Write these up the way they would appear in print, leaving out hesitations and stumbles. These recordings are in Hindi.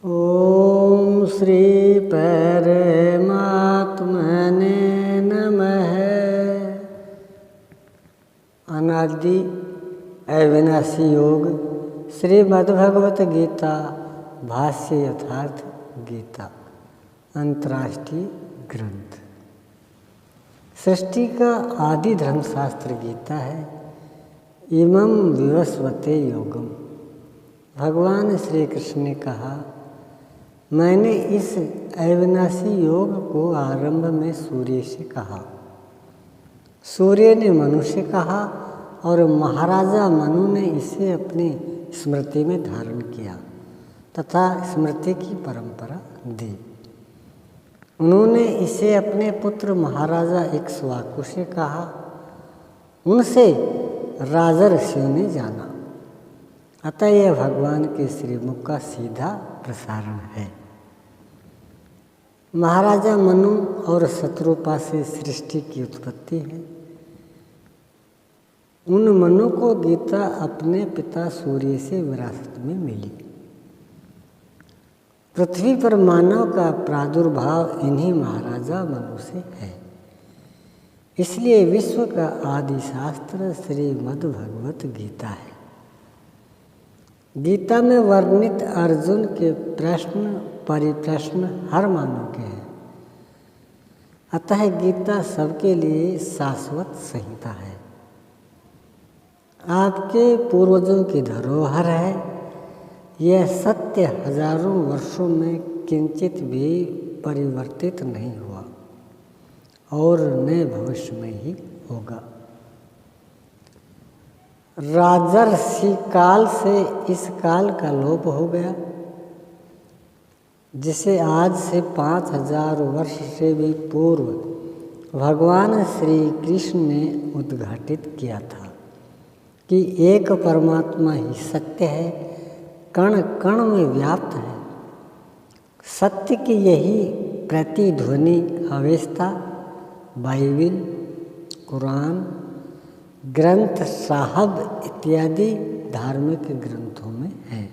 ओम श्री परमात्मने नमः। अनादि अविनाशी योग श्रीमद्भगवत गीता भाष्य यथार्थ गीता अंतर्राष्ट्रीय ग्रंथ। सृष्टि का आदि धर्मशास्त्र गीता है। इमं विवस्वते योगम। भगवान श्री कृष्ण ने कहा, मैंने इस अविनाशी योग को आरंभ में सूर्य से कहा, सूर्य ने मनु से कहा और महाराजा मनु ने इसे अपनी स्मृति में धारण किया तथा स्मृति की परंपरा दी। उन्होंने इसे अपने पुत्र महाराजा इक्ष्वाकु से कहा, उनसे राजर्षियों ने जाना। अतः यह भगवान के श्रीमुख का सीधा प्रसारण है। महाराजा मनु और शत्रुपा से सृष्टि की उत्पत्ति है। उन मनु को गीता अपने पिता सूर्य से विरासत में मिली। पृथ्वी पर मानव का प्रादुर्भाव इन्हीं महाराजा मनु से है। इसलिए विश्व का आदि शास्त्र श्रीमद्भगवत गीता है। गीता में वर्णित अर्जुन के प्रश्न परिप्रश्न हर मानव के हैं। अतः गीता सबके लिए शाश्वत संहिता है। आपके पूर्वजों की धरोहर है। यह सत्य हजारों वर्षों में किंचित भी परिवर्तित नहीं हुआ और न भविष्य में ही होगा। राजर्षि काल से इस काल का लोप हो गया, जिसे आज से 5000 वर्ष से भी पूर्व भगवान श्री कृष्ण ने उद्घाटित किया था कि एक परमात्मा ही सत्य है, कण कण में व्याप्त है। सत्य की यही प्रतिध्वनि अवेस्ता बाइबिल, कुरान, ग्रंथ साहब इत्यादि धार्मिक ग्रंथों में है,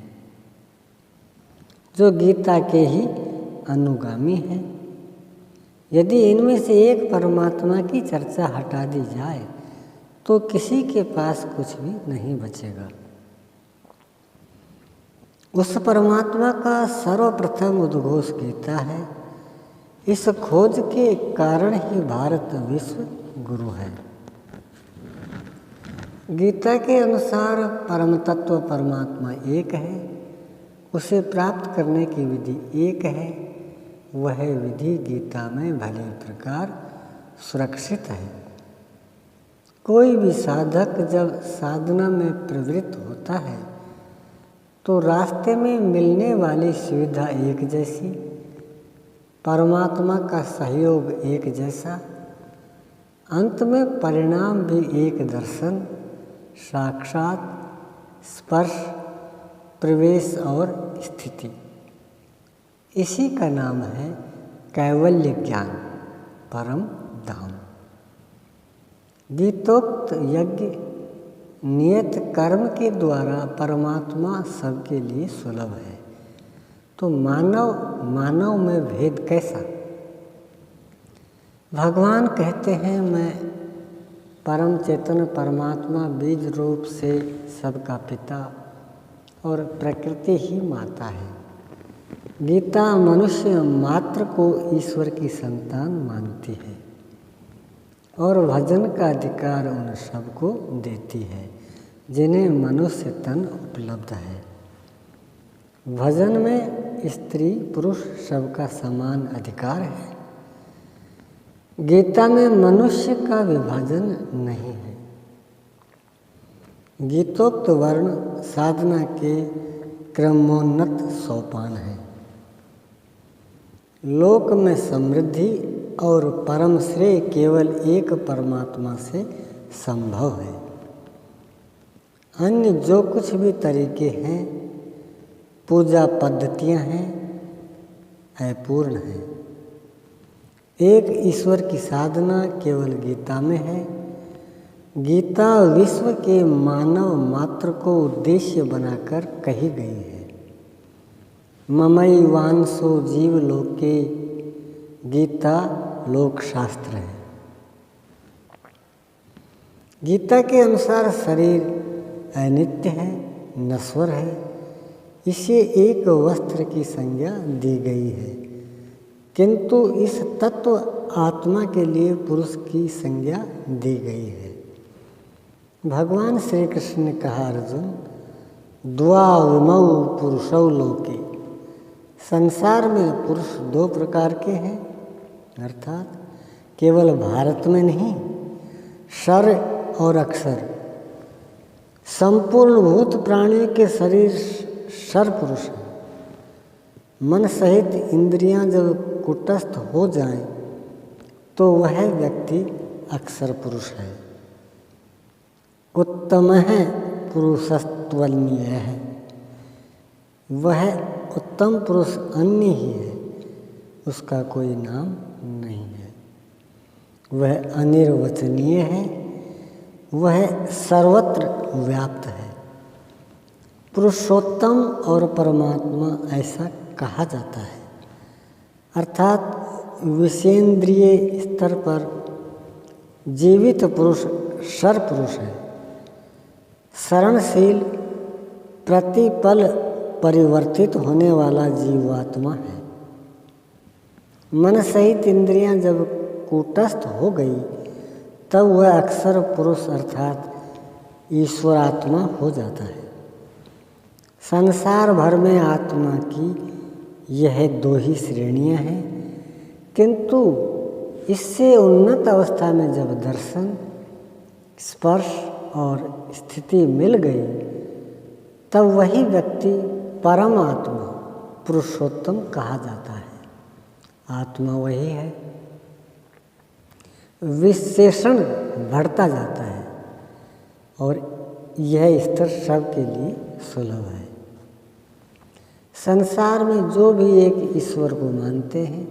जो गीता के ही अनुगामी है। यदि इनमें से एक परमात्मा की चर्चा हटा दी जाए तो किसी के पास कुछ भी नहीं बचेगा। उस परमात्मा का सर्वप्रथम उद्घोष गीता है। इस खोज के कारण ही भारत विश्व गुरु है। गीता के अनुसार परम तत्व परमात्मा एक है। उसे प्राप्त करने की विधि एक है। वह विधि गीता में भली प्रकार सुरक्षित है। कोई भी साधक जब साधना में प्रवृत्त होता है तो रास्ते में मिलने वाली सुविधा एक जैसी, परमात्मा का सहयोग एक जैसा, अंत में परिणाम भी एक दर्शन, साक्षात, स्पर्श, प्रवेश और स्थिति। इसी का नाम है कैवल्य ज्ञान, परम धाम। गीतोक्त यज्ञ नियत कर्म के द्वारा परमात्मा सबके लिए सुलभ है। तो मानव में भेद कैसा? भगवान कहते हैं, मैं परम चेतन परमात्मा बीज रूप से सबका पिता और प्रकृति ही माता है। गीता मनुष्य मात्र को ईश्वर की संतान मानती है और भजन का अधिकार उन सबको देती है जिन्हें मनुष्य तन उपलब्ध है। भजन में स्त्री पुरुष सबका समान अधिकार है। गीता में मनुष्य का विभाजन नहीं है। गीतोक्त वर्ण साधना के क्रमोन्नत सोपान है। लोक में समृद्धि और परम श्रेय केवल एक परमात्मा से संभव है। अन्य जो कुछ भी तरीके हैं, पूजा पद्धतियां हैं, अपूर्ण हैं। एक ईश्वर की साधना केवल गीता में है। गीता विश्व के मानव मात्र को उद्देश्य बनाकर कही गई है। ममई वांसो जीव लोके, गीता लोक शास्त्र है। गीता के अनुसार शरीर अनित्य है, नश्वर है, इसे एक वस्त्र की संज्ञा दी गई है, किंतु इस तत्व आत्मा के लिए पुरुष की संज्ञा दी गई है। भगवान श्री कृष्ण ने कहा, अर्जुन द्वाविमौ पुरुषौ लोके, संसार में पुरुष दो प्रकार के हैं, अर्थात केवल भारत में नहीं, शर और अक्षर। संपूर्ण भूत प्राणियों के शरीर शर पुरुष है। मन सहित इंद्रियां जब कुटस्थ हो जाएं, तो वह व्यक्ति अक्षर पुरुष है। उत्तम है पुरुषस्त्वन्य है, वह उत्तम पुरुष अन्य ही है, उसका कोई नाम नहीं है। वह अनिर्वचनीय है, वह सर्वत्र व्याप्त है। पुरुषोत्तम और परमात्मा ऐसा कहा जाता है, अर्थात विषेंद्रिय स्तर पर जीवित पुरुष शर पुरुष है। शरणशील प्रतिपल परिवर्तित होने वाला जीवात्मा है। मन सहित इंद्रियां जब कूटस्थ हो गई, तब वह अक्षर पुरुष अर्थात ईश्वरात्मा हो जाता है। संसार भर में आत्मा की यह दो ही श्रेणियां हैं, किंतु इससे उन्नत अवस्था में जब दर्शन, स्पर्श और स्थिति मिल गई, तब वही व्यक्ति परम आत्मा पुरुषोत्तम कहा जाता है। आत्मा वही है। विशेषण बढ़ता जाता है और यह स्तर सबके लिए सुलभ है। संसार में जो भी एक ईश्वर को मानते हैं,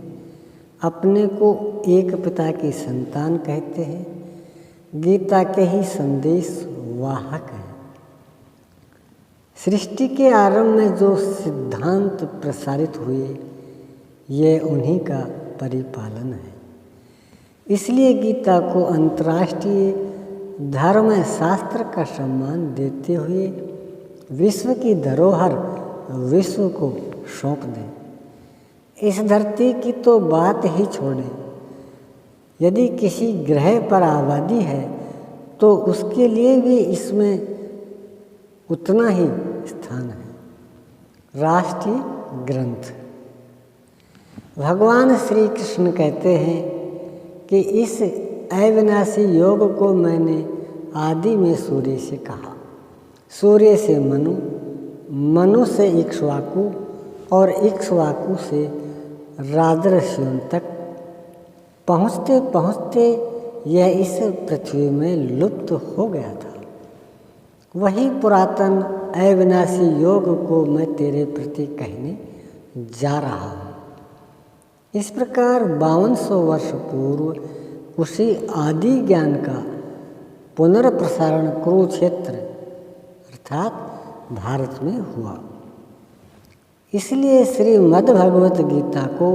अपने को एक पिता की संतान कहते हैं, गीता के ही संदेश वाहक है। सृष्टि के आरंभ में जो सिद्धांत प्रसारित हुए, ये उन्हीं का परिपालन है। इसलिए गीता को अंतर्राष्ट्रीय धर्म शास्त्र का सम्मान देते हुए विश्व की धरोहर विश्व को सौंप दें। इस धरती की तो बात ही छोड़ें, यदि किसी ग्रह पर आबादी है तो उसके लिए भी इसमें उतना ही स्थान है। राष्ट्रीय ग्रंथ। भगवान श्री कृष्ण कहते हैं कि इस अविनाशी योग को मैंने आदि में सूर्य से कहा, सूर्य से मनु, मनु से इक्ष्वाकु और इक्ष्वाकु से राजर्षियों तक पहुँचते पहुँचते यह इस पृथ्वी में लुप्त हो गया था। वही पुरातन अविनाशी योग को मैं तेरे प्रति कहने जा रहा हूँ। इस प्रकार 5200 वर्ष पूर्व उसी आदि ज्ञान का पुनर्प्रसारण कुरुक्षेत्र अर्थात भारत में हुआ। इसलिए श्रीमद् भगवत गीता को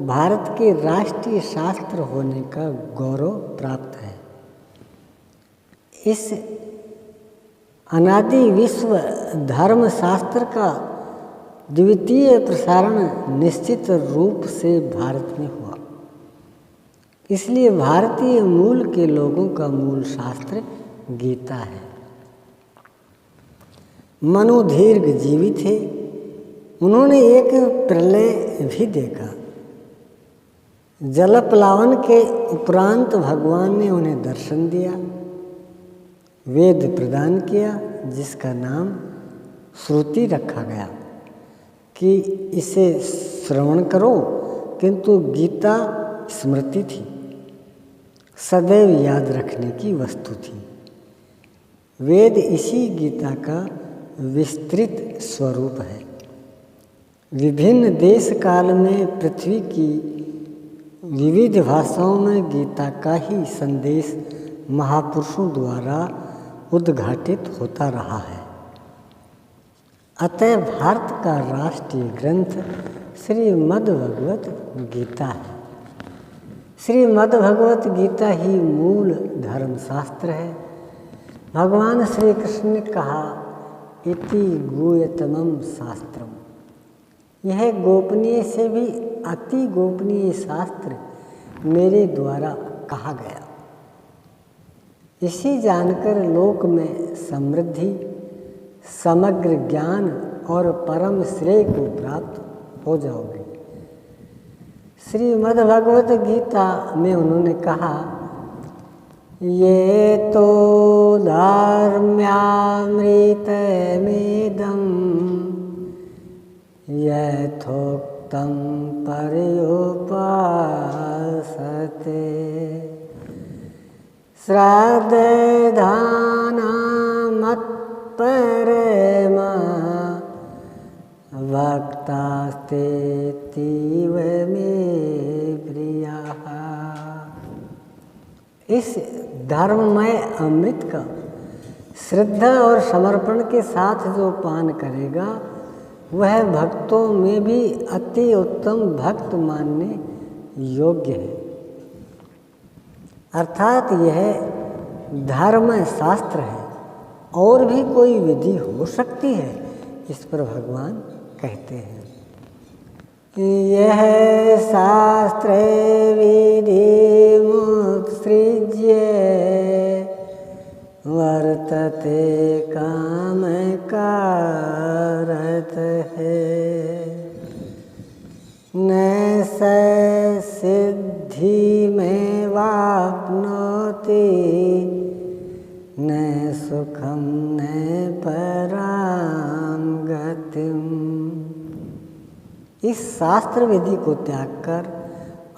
भारत के राष्ट्रीय शास्त्र होने का गौरव प्राप्त है। इस अनादि विश्व धर्म शास्त्र का द्वितीय प्रसारण निश्चित रूप से भारत में हुआ। इसलिए भारतीय मूल के लोगों का मूल शास्त्र गीता है। मनु दीर्घ जीवी थे, उन्होंने एक प्रलय भी देखा। जलप्लावन के उपरांत भगवान ने उन्हें दर्शन दिया, वेद प्रदान किया, जिसका नाम श्रुति रखा गया कि इसे श्रवण करो, किंतु गीता स्मृति थी, सदैव याद रखने की वस्तु थी। वेद इसी गीता का विस्तृत स्वरूप है। विभिन्न देश काल में पृथ्वी की विविध भाषाओं में गीता का ही संदेश महापुरुषों द्वारा उद्घाटित होता रहा है। अतः भारत का राष्ट्रीय ग्रंथ श्रीमद् भगवत गीता है। श्रीमद् भगवत गीता ही मूल धर्मशास्त्र है। भगवान श्री कृष्ण ने कहा, इति गुह्यतमं शास्त्रम, यह गोपनीय से भी अति गोपनीय शास्त्र मेरे द्वारा कहा गया। इसी जानकर लोक में समृद्धि, समग्र ज्ञान और परम श्रेय को प्राप्त हो जाओगे। श्रीमद् भगवत गीता में उन्होंने कहा, ये तो धर्म्यामृतमेदं यथोक्तं पर्युपासते श्रद्धानामत्परमा भक्तास्तेतीव मे प्रियाः। इस धर्ममय अमृत का श्रद्धा और समर्पण के साथ जो पान करेगा वह भक्तों में भी अति उत्तम भक्त मानने योग्य है। अर्थात यह धर्म शास्त्र है और भी कोई विधि हो सकती है, इस पर भगवान कहते हैं, यह शास्त्र विधि मुत्सृज्य वर्तते काम कारत है न स सिद्धि में वाप्नोति न सुखम न पराम गतिम। इस शास्त्र विधि को त्याग कर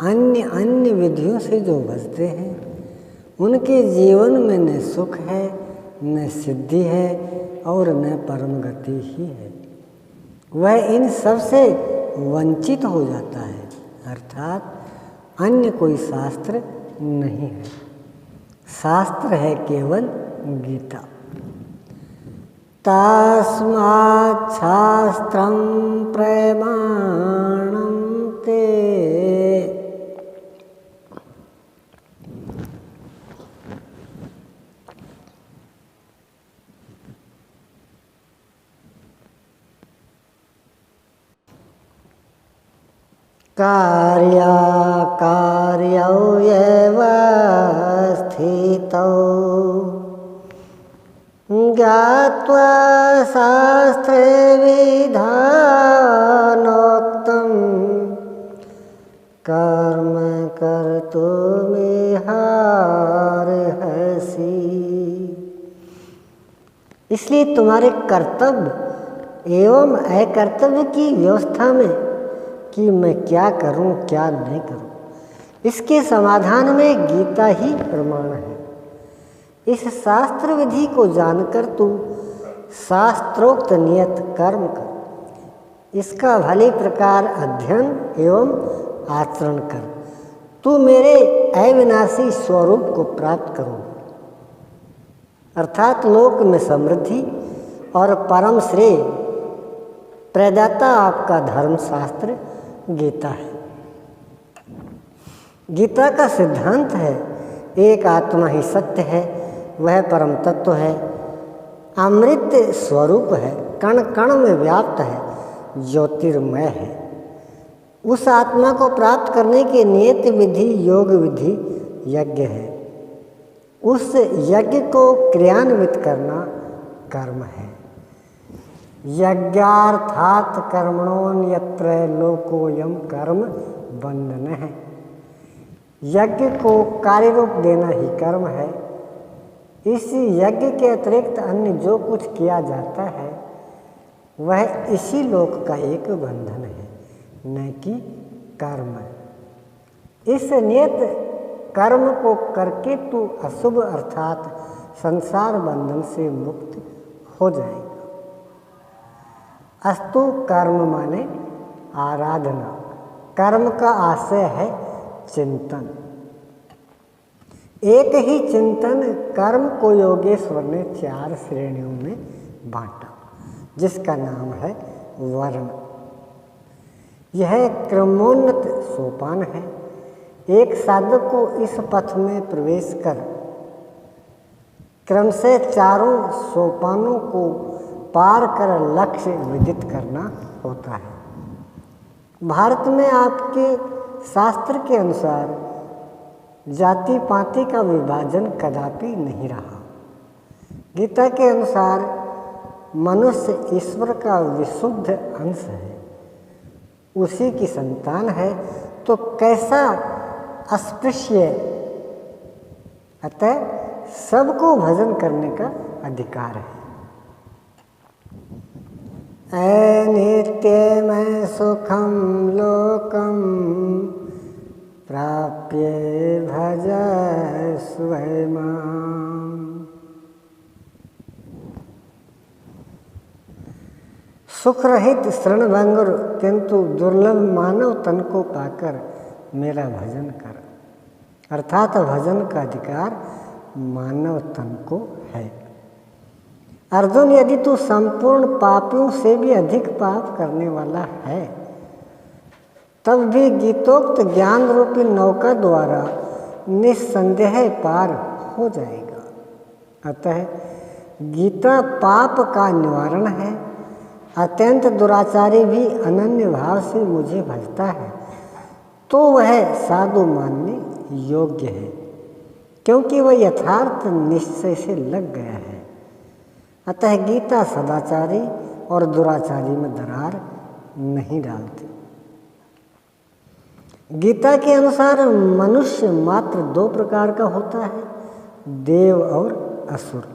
अन्य विधियों से जो बचते हैं उनके जीवन में न सुख है, न सिद्धि है और न परम गति ही है। वह इन सब से वंचित हो जाता है। अर्थात अन्य कोई शास्त्र नहीं है, शास्त्र है केवल गीता। तस्मात् शास्त्रं प्रमाणं ते कार्याकार्यौ एव स्थितौ ज्ञात्वा शास्त्रे विधानोक्तं कर्म कर्तुमिहार्हसि। इसलिए तुम्हारे कर्तव्य एवं अकर्तव्य की व्यवस्था में कि मैं क्या करूं क्या नहीं करूं, इसके समाधान में गीता ही प्रमाण है। इस शास्त्र विधि को जानकर तू शास्त्रोक्त नियत कर्म कर, इसका भली प्रकार अध्ययन एवं आचरण कर, तू मेरे अविनाशी स्वरूप को प्राप्त करोगे। अर्थात लोक में समृद्धि और परम श्रेय प्रदाता आपका धर्मशास्त्र गीता है। गीता का सिद्धांत है, एक आत्मा ही सत्य है, वह परम तत्व है, अमृत स्वरूप है, कण कण में व्याप्त है, ज्योतिर्मय है। उस आत्मा को प्राप्त करने की नियत विधि योग विधि यज्ञ है। उस यज्ञ को क्रियान्वित करना कर्म है। यज्ञार्थात कर्मणोन्यत्र लोकोयम कर्म बंधन है। यज्ञ को कार्य रूप देना ही कर्म है। इस यज्ञ के अतिरिक्त अन्य जो कुछ किया जाता है वह इसी लोक का एक बंधन है, न कि कर्म। इस नियत कर्म को करके तू अशुभ अर्थात संसार बंधन से मुक्त हो जाएगा। अस्तु कर्म माने आराधना, कर्म का आशय है चिंतन। एक ही चिंतन कर्म को योगेश्वर ने 4 श्रेणियों में बांटा। जिसका नाम है वर्ण। यह क्रमोन्नत सोपान है। एक साधक को इस पथ में प्रवेश कर क्रम से चारों सोपानों को पार कर लक्ष्य विदित करना होता है। भारत में आपके शास्त्र के अनुसार जाति पाति का विभाजन कदापि नहीं रहा। गीता के अनुसार मनुष्य ईश्वर का विशुद्ध अंश है, उसी की संतान है, तो कैसा अस्पृश्य, अतः सबको भजन करने का अधिकार है। अनित्यमय सुखम लोकम प्राप्य भजस्व माम्। सुख रहित शरणभंगुर किंतु दुर्लभ मानव तन को पाकर मेरा भजन कर, अर्थात भजन का अधिकार मानव तन को है। अर्जुन, यदि तू संपूर्ण पापियों से भी अधिक पाप करने वाला है, तब भी गीतोक्त ज्ञान रूपी नौका द्वारा निस्संदेह पार हो जाएगा। अतः गीता पाप का निवारण है। अत्यंत दुराचारी भी अनन्य भाव से मुझे भजता है तो वह साधु मानने योग्य है, क्योंकि वह यथार्थ निश्चय से लग गया है। अतः गीता सदाचारी और दुराचारी में दरार नहीं डालती। गीता के अनुसार मनुष्य मात्र दो प्रकार का होता है, देव और असुर।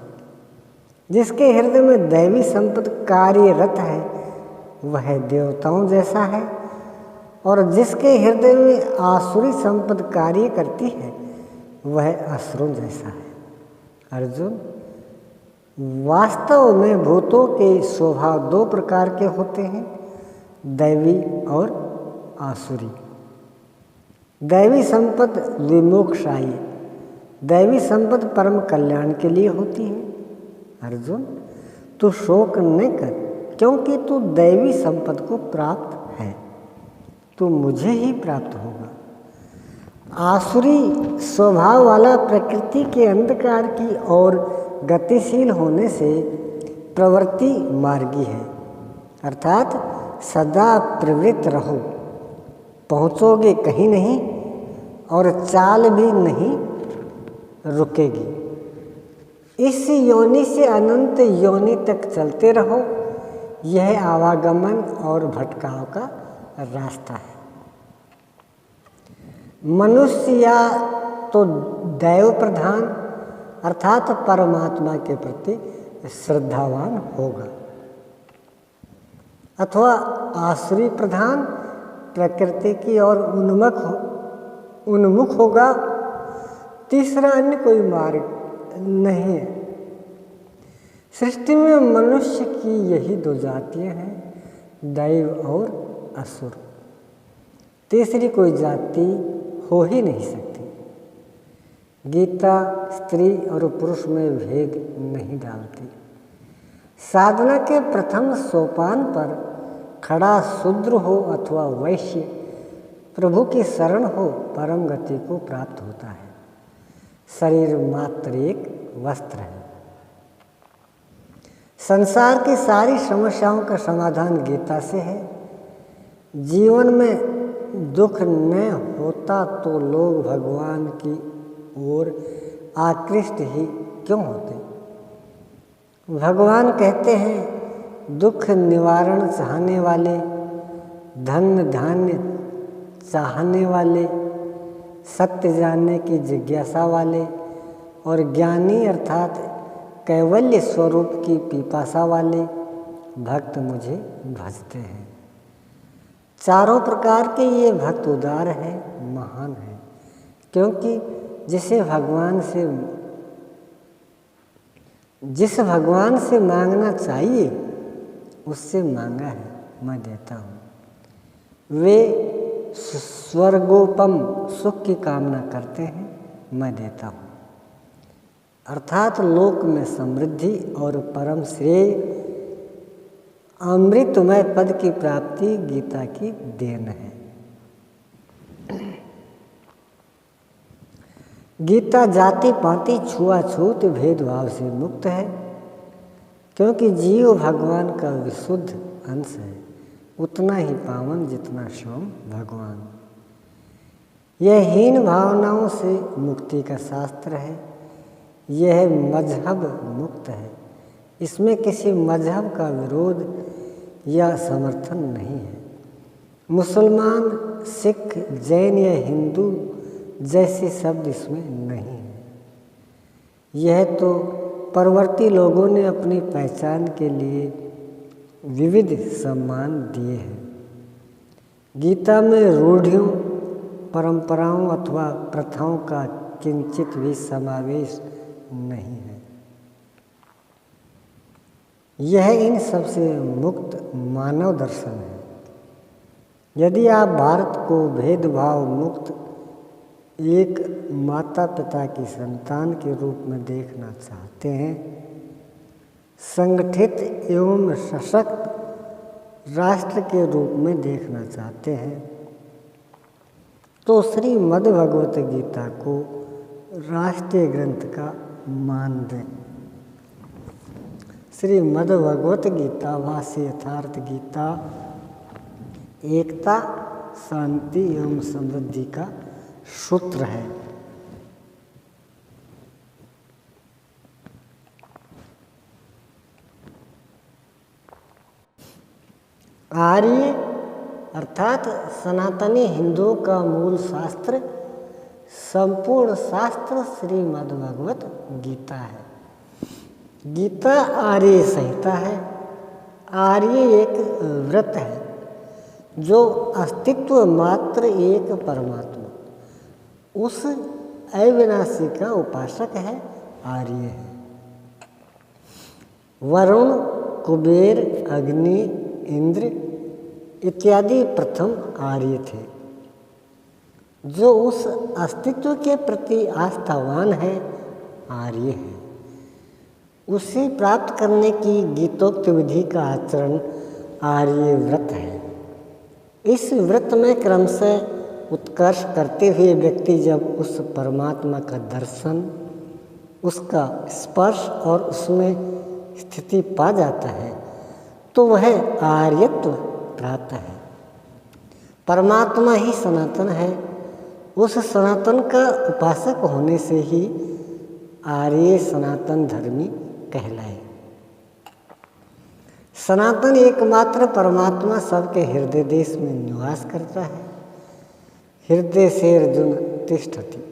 जिसके हृदय में दैवी संपत्ति कार्यरत है वह देवताओं जैसा है, और जिसके हृदय में आसुरी संपत्ति कार्य करती है वह असुरों जैसा है। अर्जुन, वास्तव में भूतों के स्वभाव दो प्रकार के होते हैं, दैवी और आसुरी। दैवी संपत्ति विमोक्षायी, दैवी संपत्ति परम कल्याण के लिए होती है। अर्जुन, तू शोक न कर, क्योंकि तू दैवी संपत्ति को प्राप्त है, तू मुझे ही प्राप्त होगा। आसुरी स्वभाव वाला प्रकृति के अंधकार की ओर गतिशील होने से प्रवृत्ति मार्गी है, अर्थात सदा प्रवृत्त रहो, पहुँचोगे कहीं नहीं और चाल भी नहीं रुकेगी। इस योनि से अनंत योनि तक चलते रहो, यह आवागमन और भटकाव का रास्ता है। मनुष्य या तो दैव प्रधान अर्थात परमात्मा के प्रति श्रद्धावान होगा, अथवा आसुरी प्रधान प्रकृति की ओर उन्मुख होगा। तीसरा अन्य कोई मार्ग नहीं है। सृष्टि में मनुष्य की यही दो जातियां हैं, दैव और असुर। तीसरी कोई जाति हो ही नहीं सकती। गीता स्त्री और पुरुष में भेद नहीं डालती। साधना के प्रथम सोपान पर खड़ा शूद्र हो अथवा वैश्य प्रभु की शरण हो परम गति को प्राप्त होता है। शरीर मात्र एक वस्त्र है। संसार की सारी समस्याओं का समाधान गीता से है। जीवन में दुख न होता तो लोग भगवान की ओर आकृष्ट ही क्यों होते। भगवान कहते हैं, दुख निवारण चाहने वाले, धन धान्य चाहने वाले, सत्य जानने की जिज्ञासा वाले और ज्ञानी अर्थात कैवल्य स्वरूप की पिपासा वाले भक्त मुझे भजते हैं। चारों प्रकार के ये भक्त उदार है, महान है, क्योंकि जिस भगवान से मांगना चाहिए उससे मांगा है, मैं देता हूँ। वे स्वर्गोपम सुख की कामना करते हैं, मैं देता हूँ। अर्थात लोक में समृद्धि और परम श्रेय अमृतमय पद की प्राप्ति गीता की देन है। गीता जाति पाति छुआछूत भेदभाव से मुक्त है, क्योंकि जीव भगवान का विशुद्ध अंश है, उतना ही पावन जितना स्वयं भगवान। यह हीन भावनाओं से मुक्ति का शास्त्र है। यह मजहब मुक्त है। इसमें किसी मजहब का विरोध या समर्थन नहीं है। मुसलमान, सिख, जैन या हिंदू जैसे शब्द इसमें नहीं है। यह तो परवर्ती लोगों ने अपनी पहचान के लिए विविध सम्मान दिए हैं। गीता में रूढ़ियों, परंपराओं अथवा प्रथाओं का किंचित भी समावेश नहीं है। यह इन सबसे मुक्त मानव दर्शन है। यदि आप भारत को भेदभाव मुक्त एक माता पिता की संतान के रूप में देखना चाहते हैं, संगठित एवं सशक्त राष्ट्र के रूप में देखना चाहते हैं, तो श्रीमद् भगवत गीता को राष्ट्रीय ग्रंथ का मान दें। श्रीमद् भगवत गीता वासी यथार्थ गीता एकता, शांति एवं समृद्धि का सूत्र है। आर्य अर्थात सनातनी हिंदुओं का मूल शास्त्र, संपूर्ण शास्त्र श्रीमद् भगवत गीता है। गीता आर्य संहिता है। आर्य एक व्रत है जो अस्तित्व मात्र एक परमात्मा, उस अविनाशी का उपासक है, आर्य है। वरुण, कुबेर, अग्नि, इंद्र इत्यादि प्रथम आर्य थे। जो उस अस्तित्व के प्रति आस्थावान है, आर्य है। उसे प्राप्त करने की गीतोक्त विधि का आचरण आर्य व्रत है। इस व्रत में क्रमशः उत्कर्ष करते हुए व्यक्ति जब उस परमात्मा का दर्शन, उसका स्पर्श और उसमें स्थिति पा जाता है, तो वह आर्यत्व प्राप्त है। परमात्मा ही सनातन है। उस सनातन का उपासक होने से ही आर्य सनातन धर्मी कहलाए। सनातन एकमात्र परमात्मा सबके हृदय देश में निवास करता है। हृदय से अर्जुन तिष्ठति।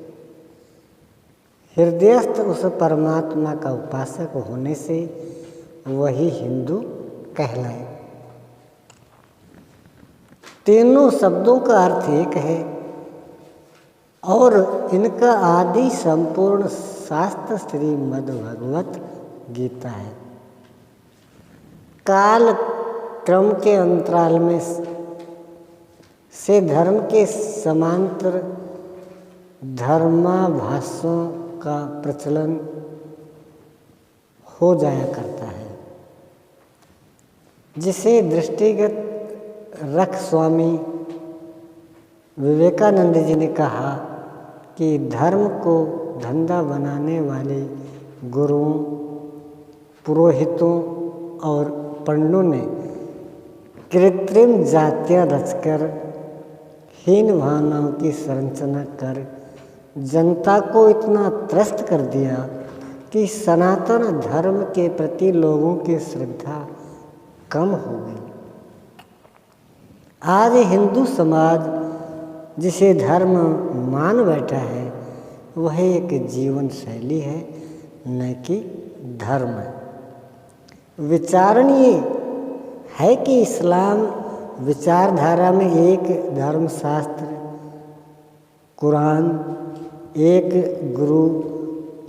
हृदयस्थ उस परमात्मा का उपासक होने से वही हिंदू कहलाए। तीनों शब्दों का अर्थ एक है और इनका आदि संपूर्ण शास्त्र श्रीमद् भगवत गीता है। काल क्रम के अंतराल में से धर्म के समांतर धर्माभासों का प्रचलन हो जाया करता है, जिसे दृष्टिगत रख स्वामी विवेकानंद जी ने कहा कि धर्म को धंधा बनाने वाले गुरुओं, पुरोहितों और पंडितों ने कृत्रिम जातियां रचकर हीन भावनाओं की संरचना कर जनता को इतना त्रस्त कर दिया कि सनातन धर्म के प्रति लोगों की श्रद्धा कम हो गई। आज हिंदू समाज जिसे धर्म मान बैठा है, वह एक जीवन शैली है, न कि धर्म है। विचारणीय है कि इस्लाम विचारधारा में एक धर्मशास्त्र, कुरान, एक गुरु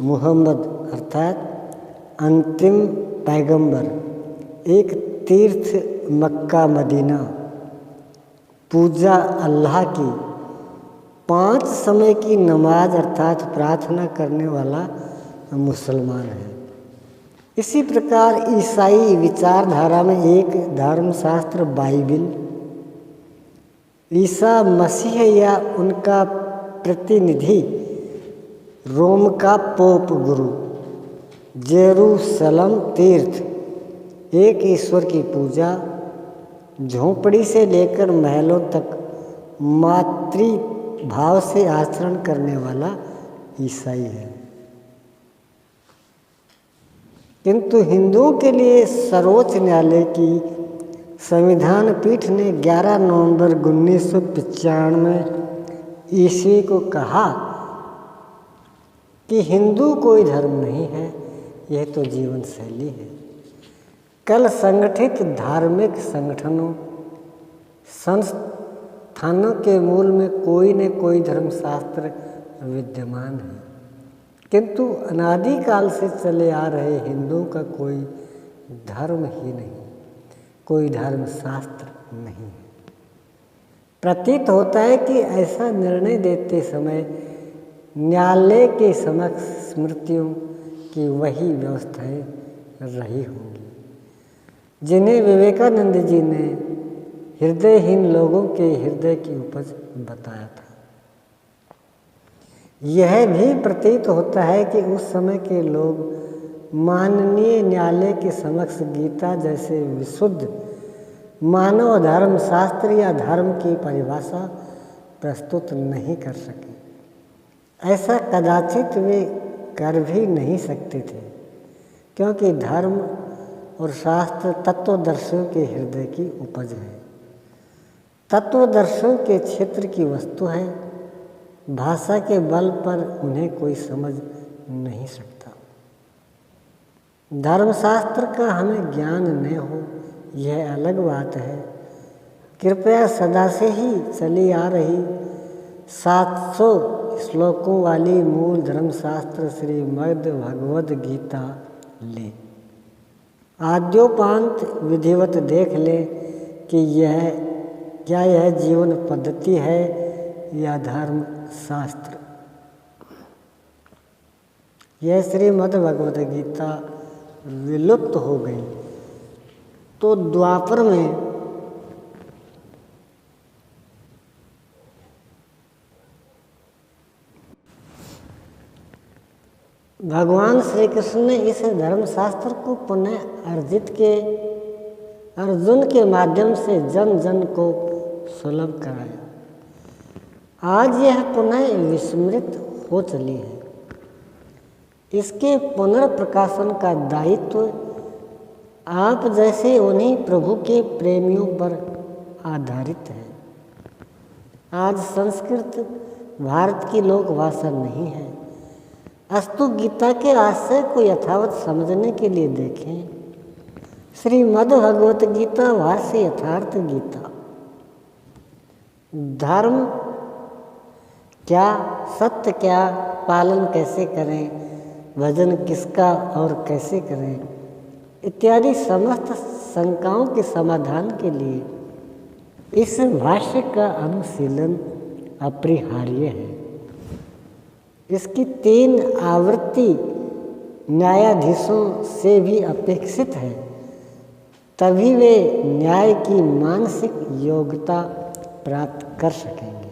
मुहम्मद अर्थात अंतिम पैगंबर, एक तीर्थ मक्का मदीना, पूजा अल्लाह की, 5 समय की नमाज अर्थात प्रार्थना करने वाला मुसलमान है। इसी प्रकार ईसाई विचारधारा में एक धर्मशास्त्र बाइबिल, ईसा मसीह या उनका प्रतिनिधि रोम का पोप गुरु, जेरूसलम तीर्थ, एक ईश्वर की पूजा, झोंपड़ी से लेकर महलों तक मातृ भाव से आचरण करने वाला ईसाई है। किंतु हिंदुओं के लिए सर्वोच्च न्यायालय की संविधान पीठ ने 11 नवंबर 1995 ईस्वी को कहा कि हिंदू कोई धर्म नहीं है, यह तो जीवन शैली है। कल संगठित धार्मिक संगठनों संस्थानों के मूल में कोई न कोई धर्मशास्त्र विद्यमान है, किंतु अनादिकाल से चले आ रहे हिंदुओं का कोई धर्म ही नहीं, कोई धर्मशास्त्र नहीं है। प्रतीत होता है कि ऐसा निर्णय देते समय न्यायालय के समक्ष स्मृतियों की वही व्यवस्थाएं रही होंगी जिन्हें विवेकानंद जी ने हृदयहीन लोगों के हृदय की उपज बताया था। यह भी प्रतीत होता है कि उस समय के लोग माननीय न्यायालय के समक्ष गीता जैसे विशुद्ध मानव धर्म शास्त्र या धर्म की परिभाषा प्रस्तुत नहीं कर सके। ऐसा कदाचित वे कर भी नहीं सकते थे, क्योंकि धर्म और शास्त्र तत्वदर्शियों के हृदय की उपज है, तत्वदर्शियों के क्षेत्र की वस्तु है। भाषा के बल पर उन्हें कोई समझ नहीं सकता। धर्मशास्त्र का हमें ज्ञान न हो यह अलग बात है। कृपया सदा से ही चली आ रही 700 श्लोकों वाली मूल धर्मशास्त्र श्रीमद् भगवद गीता ले, आद्योपांत विधिवत देख ले कि क्या यह जीवन पद्धति है या धर्म शास्त्र। यह श्रीमद् भगवद गीता विलुप्त हो गई तो द्वापर में भगवान श्री कृष्ण ने इस धर्मशास्त्र को पुनः अर्जित के अर्जुन के माध्यम से जन जन को सुलभ कराया। आज यह पुनः विस्मृत हो चली है। इसके पुनर्प्रकाशन का दायित्व आप जैसे उन्हीं प्रभु के प्रेमियों पर आधारित है। आज संस्कृत भारत की लोक भाषा नहीं है। अस्तु गीता के आशय को यथावत समझने के लिए देखें। श्रीमद् भगवत गीता भाष्य यथार्थ गीता। धर्म क्या, सत्य क्या, पालन कैसे करें, भजन किसका और कैसे करें इत्यादि समस्त शंकाओं के समाधान के लिए इस भाष्य का अनुशीलन अपरिहार्य है। इसकी 3 आवृत्ति न्यायाधीशों से भी अपेक्षित है, तभी वे न्याय की मानसिक योग्यता प्राप्त कर सकेंगे,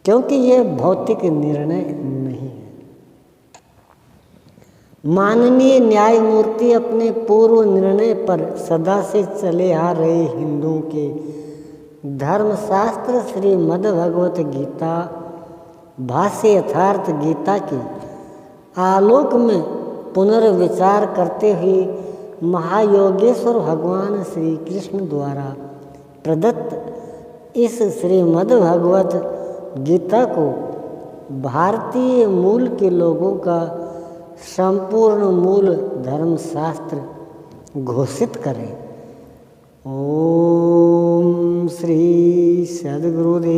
क्योंकि यह भौतिक निर्णय नहीं है। माननीय न्यायमूर्ति अपने पूर्व निर्णय पर सदा से चले आ रहे हिंदुओं के धर्मशास्त्र श्रीमद् भगवत गीता भाष्य यथार्थ गीता के आलोक में पुनर्विचार करते हुए महायोगेश्वर भगवान श्री कृष्ण द्वारा प्रदत्त इस श्रीमद् भगवत गीता को भारतीय मूल के लोगों का संपूर्ण मूल धर्मशास्त्र घोषित करें। ओम श्री सद्गुरुदेव